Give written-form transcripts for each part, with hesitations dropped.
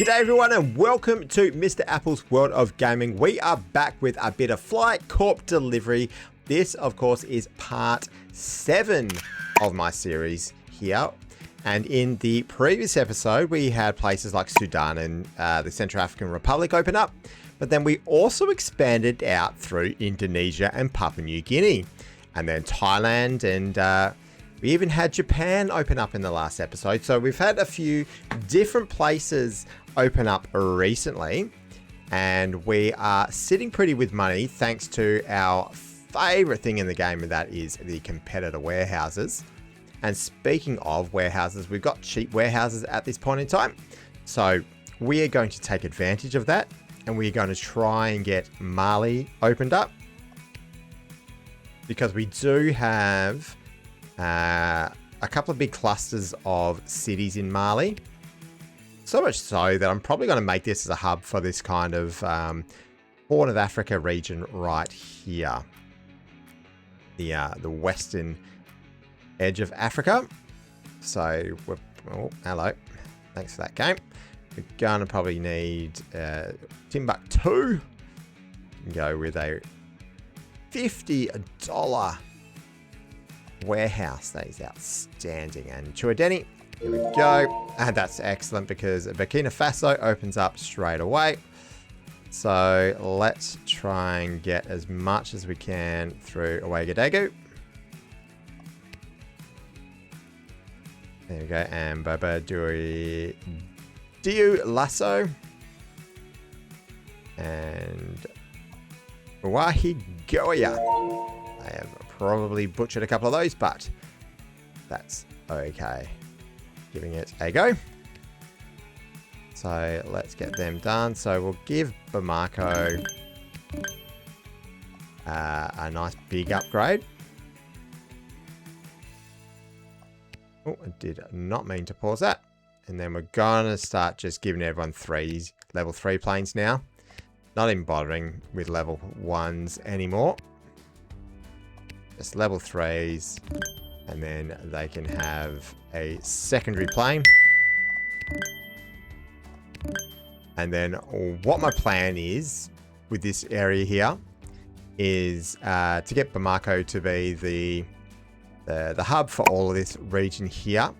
G'day everyone and welcome to Mr. Apple's World of Gaming. We are back with a bit of Fly Corp delivery. This, of course, is part 7 of my series here. And in the previous episode, we had places like Sudan and the Central African Republic open up. But then we also expanded out through Indonesia and Papua New Guinea. And then Thailand and we even had Japan open up in the last episode. So we've had a few different places open up recently. And we are sitting pretty with money thanks to our favorite thing in the game, and that is the competitor warehouses. And speaking of warehouses, we've got cheap warehouses at this point in time. So we are going to take advantage of that. And we're going to try and get Mali opened up. Because we do have a couple of big clusters of cities in Mali. So much so that I'm probably going to make this as a hub for this kind of Horn of Africa region right here. The western edge of Africa. So, oh, hello. Thanks for that game. We're going to probably need Timbuktu. Go with a $50 warehouse. That is outstanding. And Chuadeni, here we go. And that's excellent because Burkina Faso opens up straight away. So let's try and get as much as we can through Ouagadougou. There we go. And Baba Diu Lasso. And Wahigoya. I have probably butchered a couple of those, but that's okay. Giving it a go. So let's get them done. So we'll give Bamako a nice big upgrade. Oh, I did not mean to pause that. And then we're going to start just giving everyone level 3 planes now. Not even bothering with level 1s anymore. Just level 3s. And then they can have a secondary plane. And then what my plan is with this area here is to get Bamako to be the hub for all of this region here,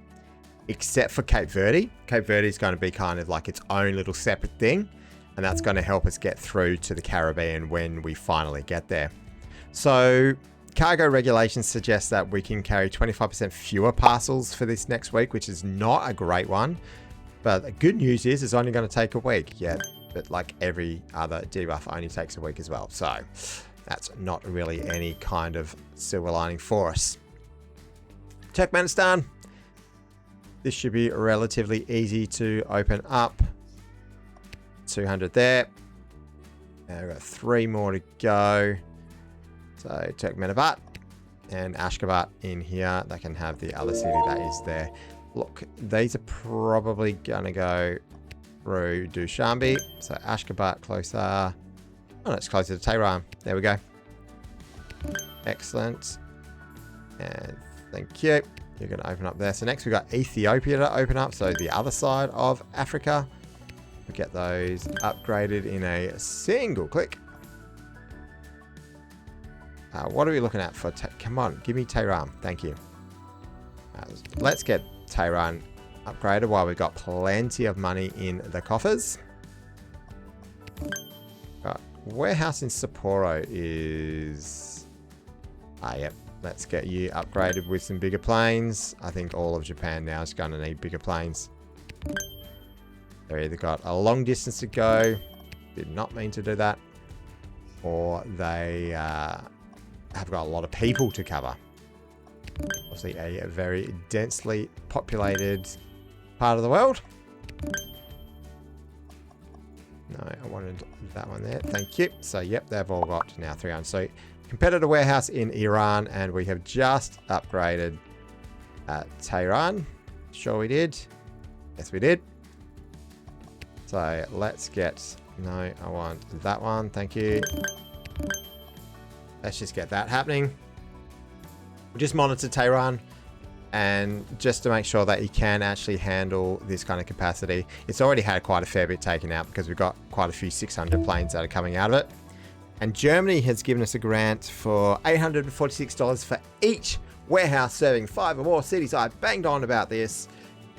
except for Cape Verde. Cape Verde is going to be kind of like its own little separate thing, and that's going to help us get through to the Caribbean when we finally get there. So cargo regulations suggest that we can carry 25% fewer parcels for this next week, which is not a great one. But the good news is it's only going to take a week. Yeah, but like every other debuff only takes a week as well. So that's not really any kind of silver lining for us. Turkmenistan. This should be relatively easy to open up. 200 there. We've got 3 more to go. So Turkmenabat and Ashgabat in here. They can have the other city that is there. Look, these are probably going to go through Dushanbe. So Ashgabat closer. Oh, no, it's closer to Tehran. There we go. Excellent. And thank you. You're going to open up there. So next we've got Ethiopia to open up. So the other side of Africa. We'll get those upgraded in a single click. What are we looking at for? Come on, give me Tehran. Thank you. Let's get Tehran upgraded while we've got plenty of money in the coffers. Warehouse in Sapporo is... yep. Let's get you upgraded with some bigger planes. I think all of Japan now is going to need bigger planes. They've either got a long distance to go, did not mean to do that, or they have got a lot of people to cover. Obviously a very densely populated part of the world. No, I wanted that one there. Thank you. So, yep, they've all got now 300. So, competitor warehouse in Iran, and we have just upgraded Tehran. Sure we did. Yes, we did. So, let's get... No, I want that one. Thank you. Let's just get that happening. We'll just monitor Tehran. And just to make sure that he can actually handle this kind of capacity. It's already had quite a fair bit taken out because we've got quite a few 600 planes that are coming out of it. And Germany has given us a grant for $846 for each warehouse serving 5 or more cities. I banged on about this.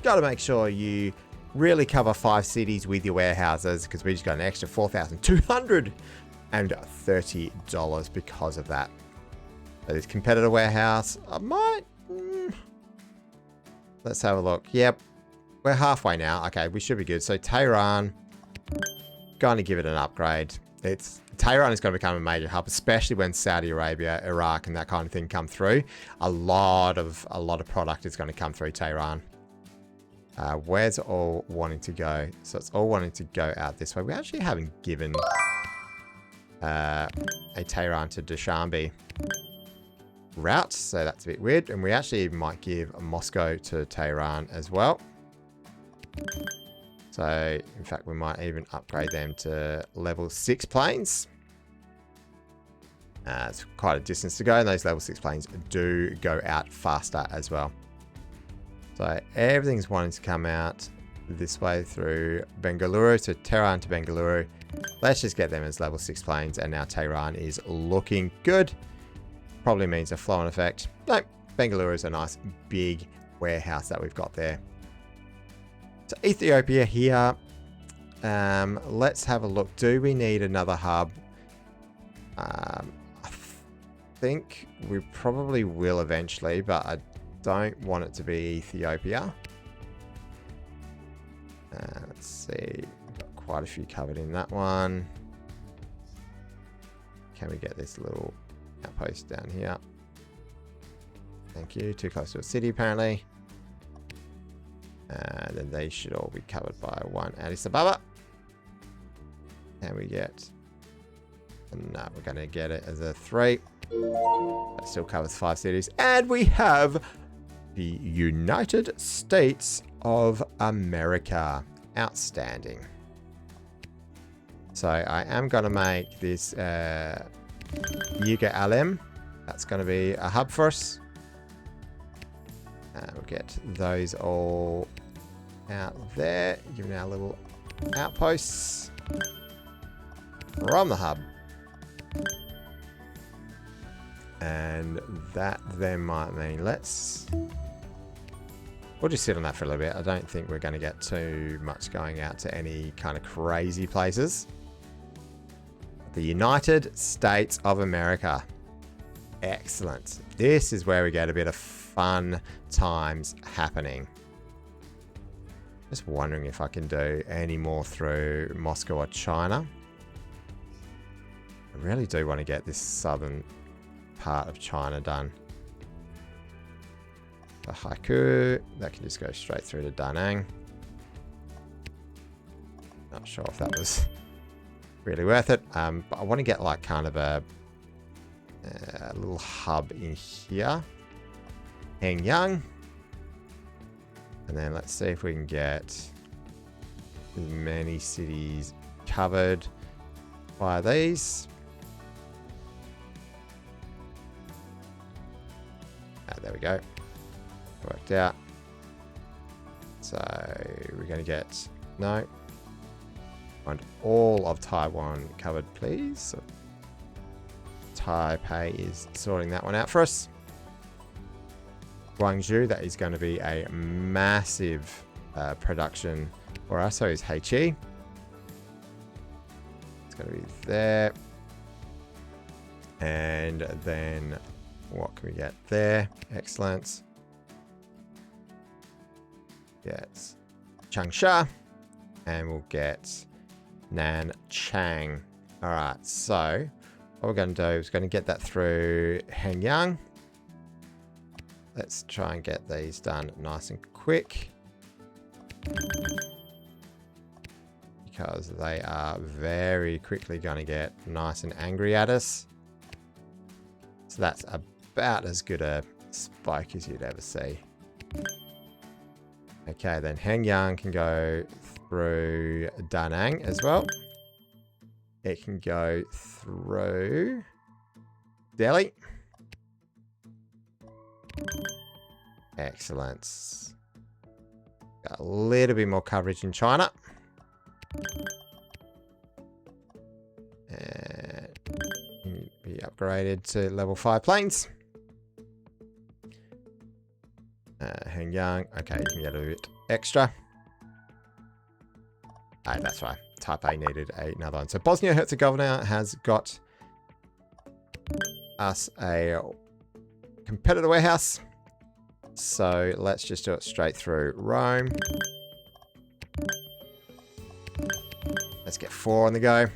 Got to make sure you really cover 5 cities with your warehouses, because we just got an extra $4,230 because of that. So this competitor warehouse, I might... Let's have a look. Yep, we're halfway now. Okay, we should be good. So Tehran, going to give it an upgrade. Tehran is going to become a major hub, especially when Saudi Arabia, Iraq, and that kind of thing come through. A lot of product is going to come through Tehran. Where's it all wanting to go? So it's all wanting to go out this way. We actually haven't given a Tehran to Dushanbe route, so that's a bit weird. And we actually might give Moscow to Tehran as well. So in fact, we might even upgrade them to level 6 planes. It's quite a distance to go, and those level 6 planes do go out faster as well. So everything's wanting to come out this way through Bengaluru, so Tehran to Bengaluru. Let's just get them as level 6 planes, and now Tehran is looking good. Probably means a flow-on effect. Nope, Bengaluru is a nice big warehouse that we've got there. So Ethiopia here. Let's have a look. Do we need another hub? I think we probably will eventually, but I don't want it to be Ethiopia. Let's see. We've got quite a few covered in that one. Can we get this little outpost down here? Thank you. Too close to a city, apparently. Then they should all be covered by one Addis Ababa. And we get... No, we're going to get it as a 3. That still covers 5 cities. And we have the United States of America. Outstanding. So I am going to make this Yiga Alem. That's going to be a hub for us. We'll get those all out there. Give them our little outposts from the hub. And that then might mean we'll just sit on that for a little bit. I don't think we're going to get too much going out to any kind of crazy places. The United States of America. Excellent. This is where we get a bit of fun times happening. Just wondering if I can do any more through Moscow or China. I really do want to get this southern part of China done. The Haiku, that can just go straight through to Da Nang. Not sure if that was really worth it. But I want to get like kind of a little hub in here. Hengyang. And then let's see if we can get as many cities covered by these. There we go. Worked out. So we're going to get... No. Want all of Taiwan covered, please. So Taipei is sorting that one out for us. Guangzhou, that is going to be a massive production for us. So is Heichi. It's going to be there. And then what can we get there? Excellent. Get Changsha. And we'll get Nanchang. All right, so what we're going to do is going to get that through Hengyang. Let's try and get these done nice and quick, because they are very quickly going to get nice and angry at us. So that's about as good a spike as you'd ever see. Okay, then Hengyang can go through Da Nang as well. It can go through Delhi. Excellent. Got a little bit more coverage in China. And be upgraded to level 5 planes. Hengyang. Okay, you can get a bit extra. Oh, that's right. Type A needed another one. So Bosnia-Herzegovina has got us a competitor warehouse. So let's just do it straight through Rome. Let's get 4 on the go.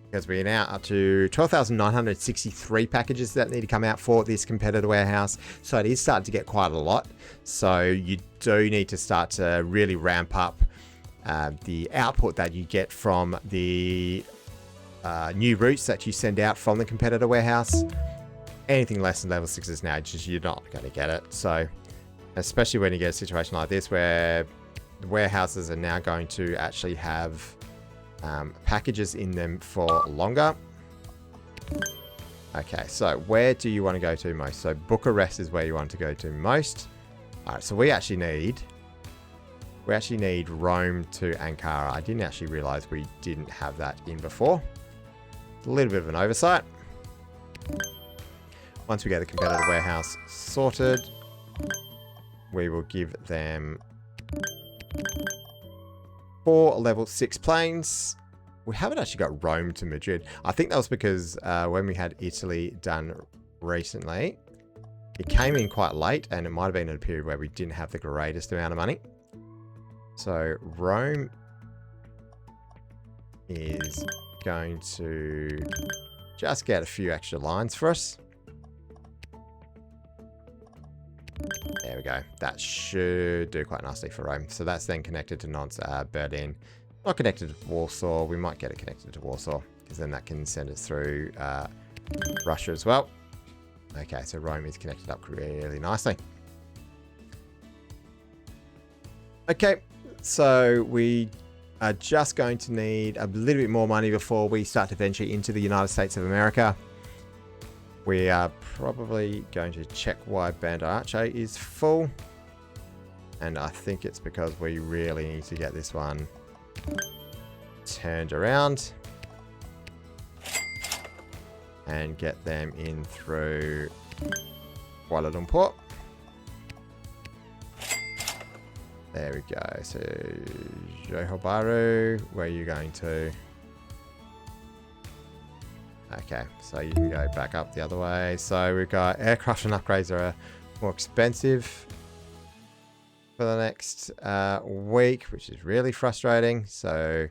Because we're now up to 12,963 packages that need to come out for this competitor warehouse. So it is starting to get quite a lot. So you do need to start to really ramp up the output that you get from the new routes that you send out from the competitor warehouse. Anything less than level 6s now, just you're not going to get it. So especially when you get a situation like this where the warehouses are now going to actually have packages in them for longer. Okay, so where do you want to go to most? So Bucharest is where you want to go to most. All right, so we actually need Rome to Ankara. I didn't actually realize we didn't have that in before. A little bit of an oversight. Once we get the competitor warehouse sorted, we will give them 4 level 6 planes. We haven't actually got Rome to Madrid. I think that was because when we had Italy done recently, it came in quite late, and it might have been in a period where we didn't have the greatest amount of money. So Rome is going to just get a few extra lines for us. There we go. That should do quite nicely for Rome. So that's then connected to Berlin. Not connected to Warsaw. We might get it connected to Warsaw, because then that can send us through Russia as well. Okay, so Rome is connected up really nicely. Okay, so we are just going to need a little bit more money before we start to venture into the United States of America. We are probably going to check why Bandar Aceh is full. And I think it's because we really need to get this one turned around and get them in through Kuala Lumpur. There we go. So Johor Bahru, where are you going to? Okay, so you can go back up the other way. So we've got aircraft and upgrades are more expensive for the next week, which is really frustrating. So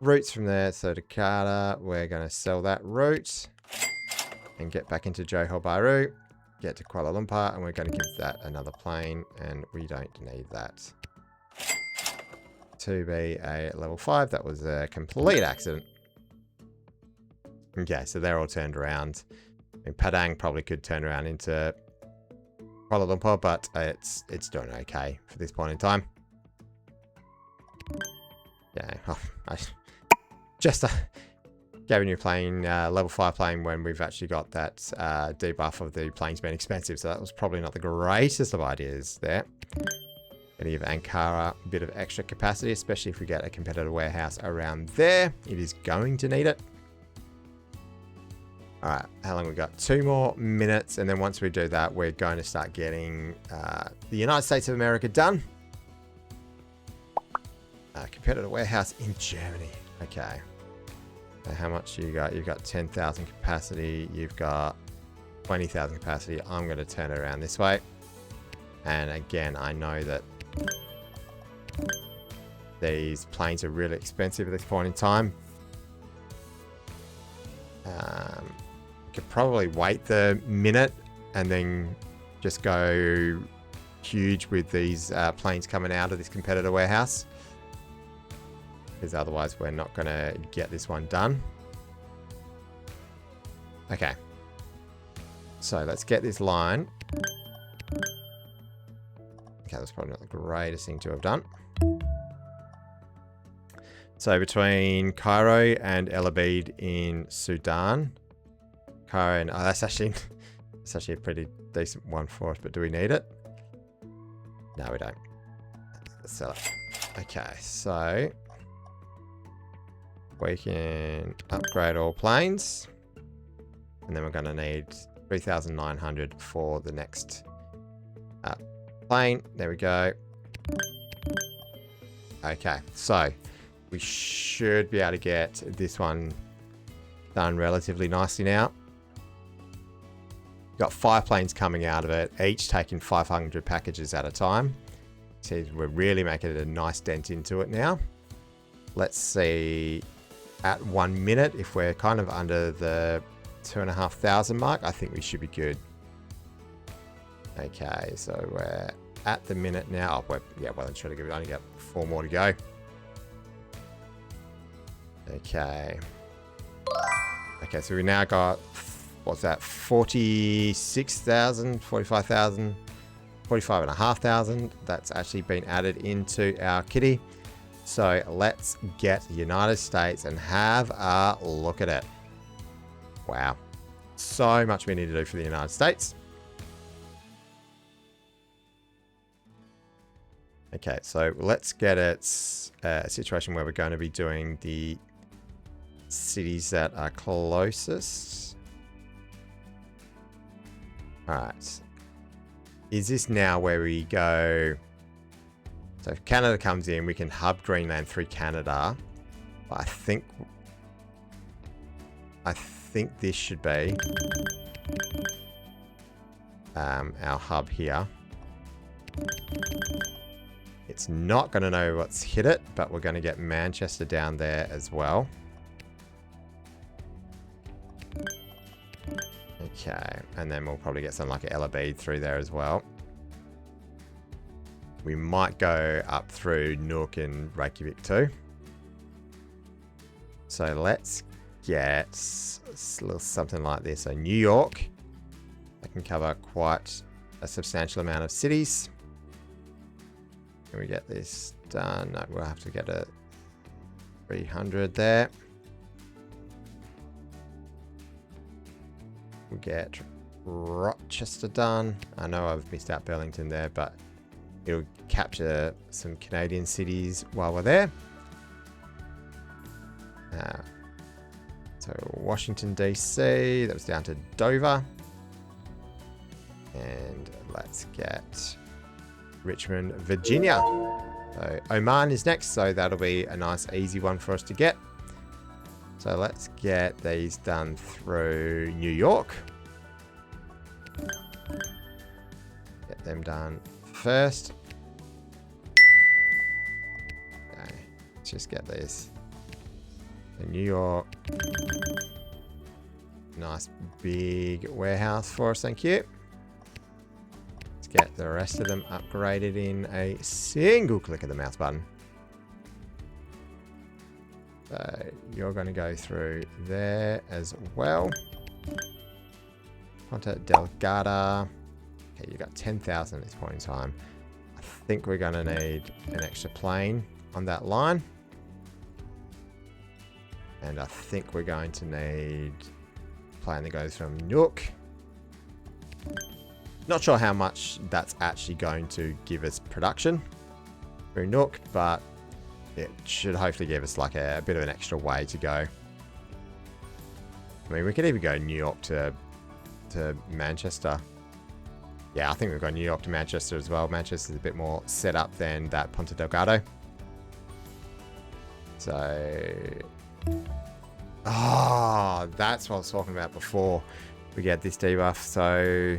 routes from there, so Jakarta, we're going to sell that route and get back into Johor Bahru, get to Kuala Lumpur, and we're going to give that another plane, and we don't need that to be a level 5. That was a complete accident. Okay, so they're all turned around. I mean, Padang probably could turn around into Kuala Lumpur, but it's doing okay for this point in time. Yeah, I just gave a new plane, level 5 plane, when we've actually got that debuff of the planes being expensive, so that was probably not the greatest of ideas there. Gonna give Ankara a bit of extra capacity, especially if we get a competitor warehouse around there. It is going to need it. All right, how long we got? 2 more minutes, and then once we do that, we're going to start getting the United States of America done. Competitor warehouse in Germany. Okay. So how much you got? You've got 10,000 capacity. You've got 20,000 capacity. I'm going to turn it around this way. And again, I know that these planes are really expensive at this point in time. Could probably wait the minute and then just go huge with these planes coming out of this competitor warehouse, because otherwise we're not going to get this one done. Okay, so let's get this line. Okay, that's probably not the greatest thing to have done. So between Cairo and El Obeid in Sudan, Cairo and, oh, that's actually It's actually a pretty decent one for us, but do we need it? No, we don't. Let's sell it. Okay, so we can upgrade all planes. And then we're going to need 3,900 for the next plane. There we go. Okay, so we should be able to get this one done relatively nicely now. We've got 5 planes coming out of it, each taking 500 packages at a time. So we're really making a nice dent into it now. Let's see at 1 minute if we're kind of under the 2,500 mark. I think we should be good. Okay, so we're at the minute now. Oh, yeah, well and truly, we've only got 4 more to go. Okay. Okay, so we now got, what's that, 46,000, 45,000, 45,500. That's actually been added into our kitty. So let's get United States and have a look at it. Wow. So much we need to do for the United States. Okay, so let's get it a situation where we're going to be doing the cities that are closest. Alright. Is this now where we go? So if Canada comes in, we can hub Greenland through Canada. But I think this should be our hub here. It's not going to know what's hit it, but we're going to get Manchester down there as well. Okay, and then we'll probably get something like Ella Bead through there as well. We might go up through Nook and Reykjavik too. So let's get a little something like this. So New York, that can cover quite a substantial amount of cities. Can we get this done? No, we'll have to get a 300 there. We'll get Rochester done. I know I've missed out Burlington there, but it'll capture some Canadian cities while we're there. So Washington, D.C., that was down to Dover. And let's get Richmond, Virginia. So Oman is next, so that'll be a nice easy one for us to get. So let's get these done through New York. Get them done first. Okay, let's just get these. So New York. Nice big warehouse for us, thank you. Get the rest of them upgraded in a single click of the mouse button. So you're going to go through there as well. Ponta Delgada. Okay, you've got 10,000 at this point in time. I think we're going to need an extra plane on that line. And I think we're going to need a plane that goes from Nook. Not sure how much that's actually going to give us production through Nook, but it should hopefully give us like a bit of an extra way to go. I mean, we could even go New York to Manchester. Yeah, I think we've got New York to Manchester as well. Manchester's a bit more set up than that Ponta Delgado. So, that's what I was talking about before we get this debuff. So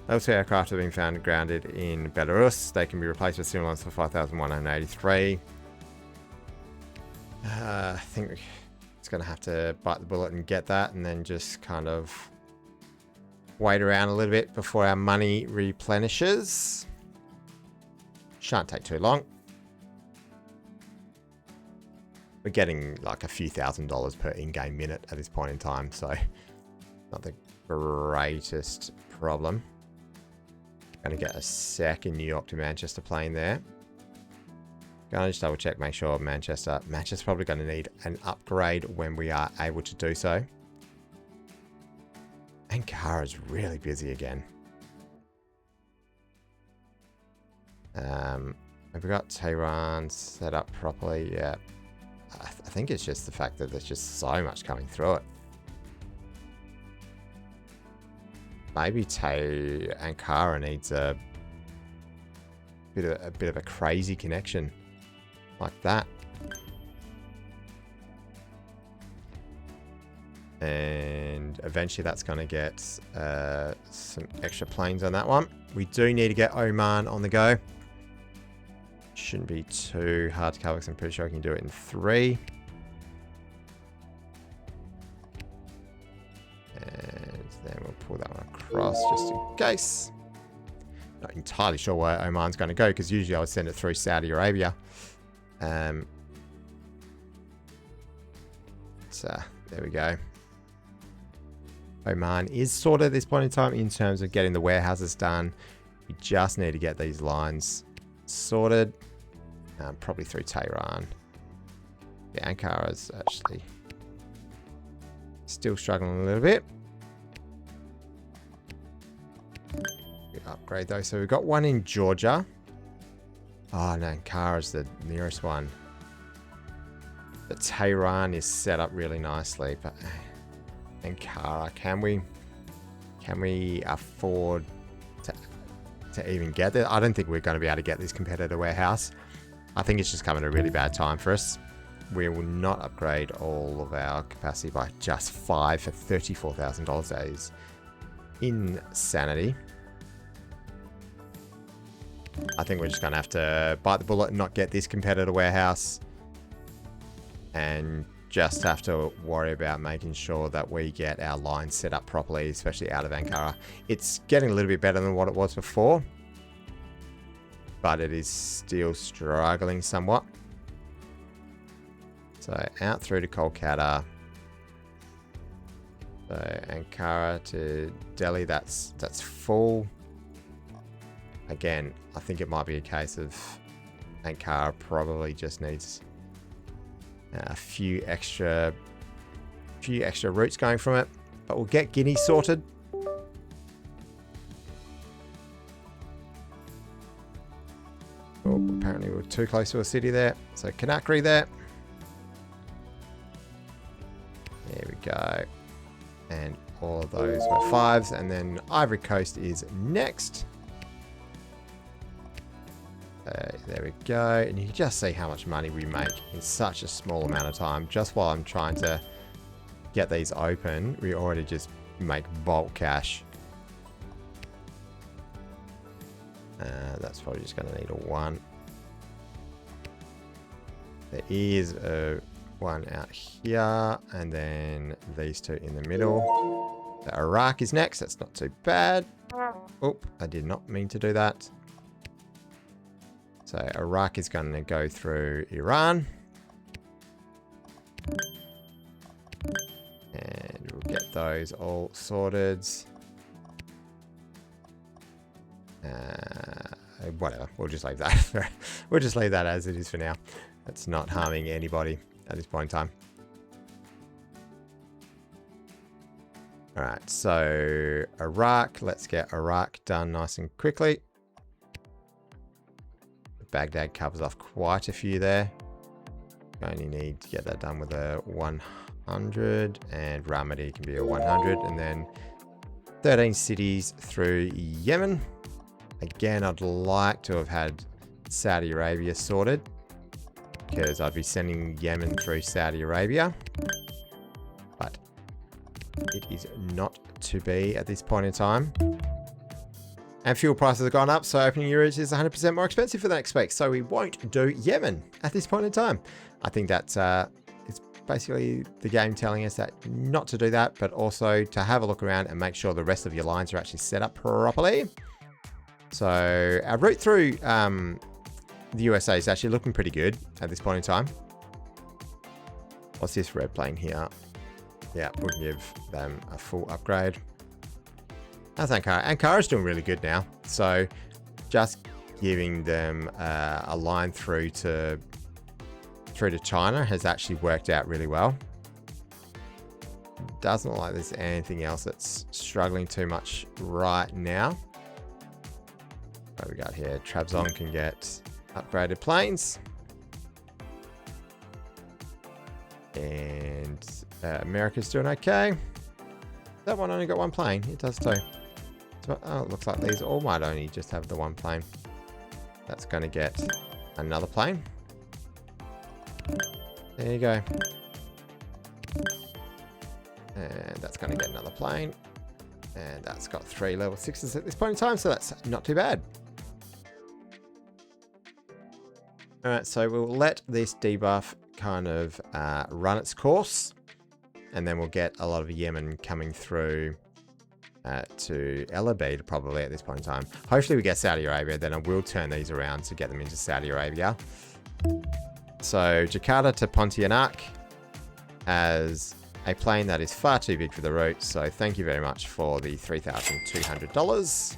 those 2 aircraft have been found grounded in Belarus. They can be replaced with similar ones for 5,183. I think it's going to have to bite the bullet and get that, and then just kind of wait around a little bit before our money replenishes. Shan't take too long. We're getting like a few $1,000s per in-game minute at this point in time, so not the greatest problem. Going to get a second New York to Manchester plane there. Going to just double check, make sure Manchester's probably going to need an upgrade when we are able to do so. Ankara's really busy again. Have we got Tehran set up properly? Yeah. I think it's just the fact that there's just so much coming through it. Maybe Ankara needs a bit of a crazy connection like that. And eventually that's going to get some extra planes on that one. We do need to get Oman on the go. Shouldn't be too hard to cover because I'm pretty sure I can do it in 3. And then we'll pull that one across just in case. Not entirely sure where Oman's going to go because usually I would send it through Saudi Arabia. So there we go. Oman is sorted at this point in time in terms of getting the warehouses done. We just need to get these lines sorted. Probably through Tehran. Yeah, Ankara's actually still struggling a little bit. We upgrade those. So we've got one in Georgia. Oh no, Ankara's the nearest one. But Tehran is set up really nicely. But Ankara, can we afford to even get there? I don't think we're going to be able to get this competitor warehouse. I think it's just coming at a really bad time for us. We will not upgrade all of our capacity by just 5 for $34,000. That is insanity. I think we're just going to have to bite the bullet and not get this competitor warehouse. And just have to worry about making sure that we get our lines set up properly, especially out of Ankara. It's getting a little bit better than what it was before, but it is still struggling somewhat. So out through to Kolkata. So Ankara to Delhi, that's full. Again, I think it might be a case of Ankara probably just needs a few extra routes going from it, but we'll get Guinea sorted. Oh, apparently we're too close to a city there. So Conakry there. There we go. And all of those were 5s. And then Ivory Coast is next. There we go. And you can just see how much money we make in such a small amount of time. Just while I'm trying to get these open, we already just make bulk cash. That's probably just going to need a 1. There is a 1 out here, and then these 2 in the middle. So Iraq is next. That's not too bad. Oh, I did not mean to do that. So Iraq is going to go through Iran. And we'll get those all sorted. Whatever, we'll just leave that. We'll just leave that as it is for now. It's not harming anybody at this point in time. All right, so Iraq. Let's get Iraq done nice and quickly. Baghdad covers off quite a few there. You only need to get that done with a 100, and Ramadi can be a 100, and then 13 cities through Yemen. Again, I'd like to have had Saudi Arabia sorted, because I'd be sending Yemen through Saudi Arabia, but it is not to be at this point in time. And fuel prices have gone up, so opening euros is 100% more expensive for the next week. So we won't do Yemen at this point in time. I think that's it's basically the game telling us that not to do that, but also to have a look around and make sure the rest of your lines are actually set up properly. So our route through the USA is actually looking pretty good at this point in time. What's this red plane here? Yeah, we'll give them a full upgrade. That's Ankara. Ankara's doing really good now. So just giving them a line through to China has actually worked out really well. Doesn't look like there's anything else that's struggling too much right now. What we got here? Trabzon can get upgraded planes. And America's doing okay. That one only got one plane. It does too. So, oh, it looks like these all might only just have the one plane. That's going to get another plane. There you go. And that's going to get another plane. And that's got 3 level 6s at this point in time, so that's not too bad. Alright, so we'll let this debuff kind of run its course. And then we'll get a lot of Yemen coming through to El Obeid probably at this point in time. Hopefully we get Saudi Arabia, then I will turn these around to get them into Saudi Arabia. So Jakarta to Pontianak as a plane that is far too big for the route. So thank you very much for the $3,200.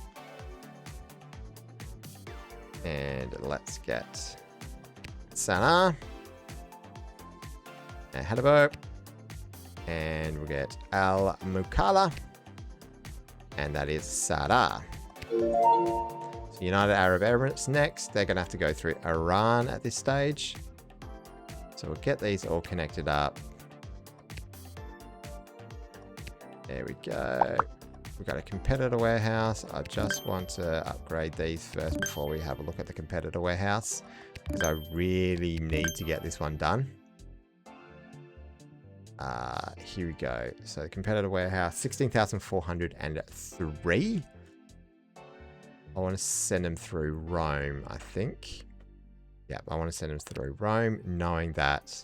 And let's get Sana'a and Hadabo. And we'll get Al Mukalla. And that is Sada. So United Arab Emirates next. They're going to have to go through Iran at this stage. So we'll get these all connected up. There we go. We've got a competitor warehouse. I just want to upgrade these first before we have a look at the competitor warehouse, because I really need to get this one done. Here we go. So the competitor warehouse, 16,403. I want to send them through Rome, I think. Yep, I want to send them through Rome, knowing that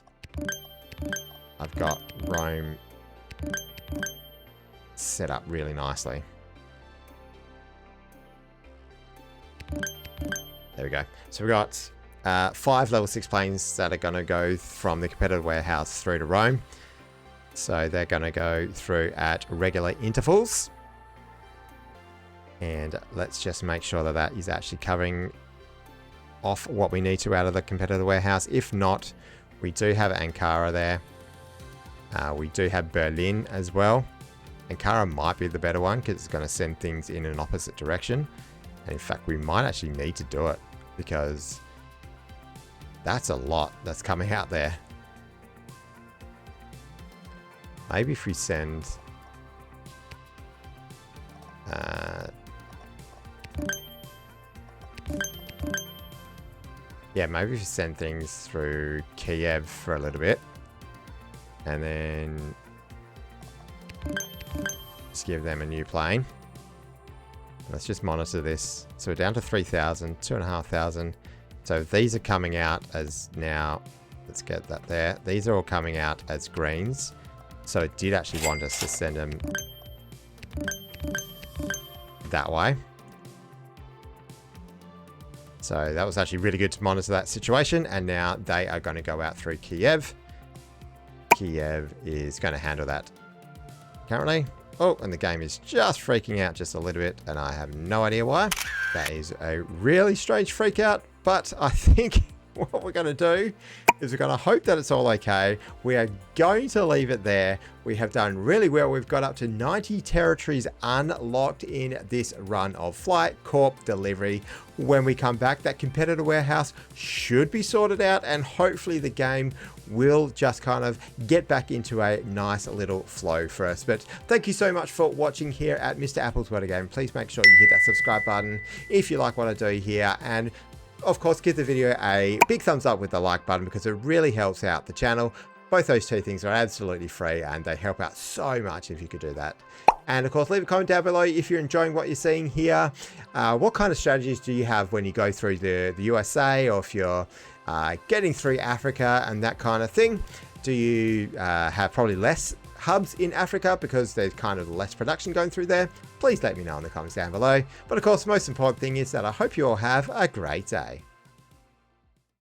I've got Rome set up really nicely. There we go. So we've got 5 level 6 planes that are going to go from the competitor warehouse through to Rome. So they're going to go through at regular intervals. And let's just make sure that that is actually covering off what we need to out of the competitor warehouse. If not, we do have Ankara there. We do have Berlin as well. Ankara might be the better one because it's going to send things in an opposite direction. And in fact, we might actually need to do it because that's a lot that's coming out there. Maybe if we send... yeah, maybe if we send things through Kiev for a little bit. And then... just give them a new plane. Let's just monitor this. So we're down to 3,000, 2,500. So these are coming out as now... let's get that there. These are all coming out as greens. So it did actually want us to send them that way. So that was actually really good to monitor that situation. And now they are going to go out through Kiev. Kiev is going to handle that currently. Oh, and the game is just freaking out just a little bit. And I have no idea why. That is a really strange freak out. But I think what we're going to do is we're going to hope that it's all okay. We are going to leave it there. We have done really well. We've got up to 90 territories unlocked in this run of Fly Corp delivery. When we come back, that competitor warehouse should be sorted out, and hopefully the game will just kind of get back into a nice little flow for us. But thank you so much for watching here at Mr. Apple's World of Game. Please make sure you hit that subscribe button if you like what I do here, and of course, give the video a big thumbs up with the like button because it really helps out the channel. Both those two things are absolutely free and they help out so much if you could do that. And of course, leave a comment down below if you're enjoying what you're seeing here. What kind of strategies do you have when you go through the USA, or if you're getting through Africa and that kind of thing? Do you have probably less hubs in Africa because there's kind of less production going through there? Please let me know in the comments down below. But of course, the most important thing is that I hope you all have a great day.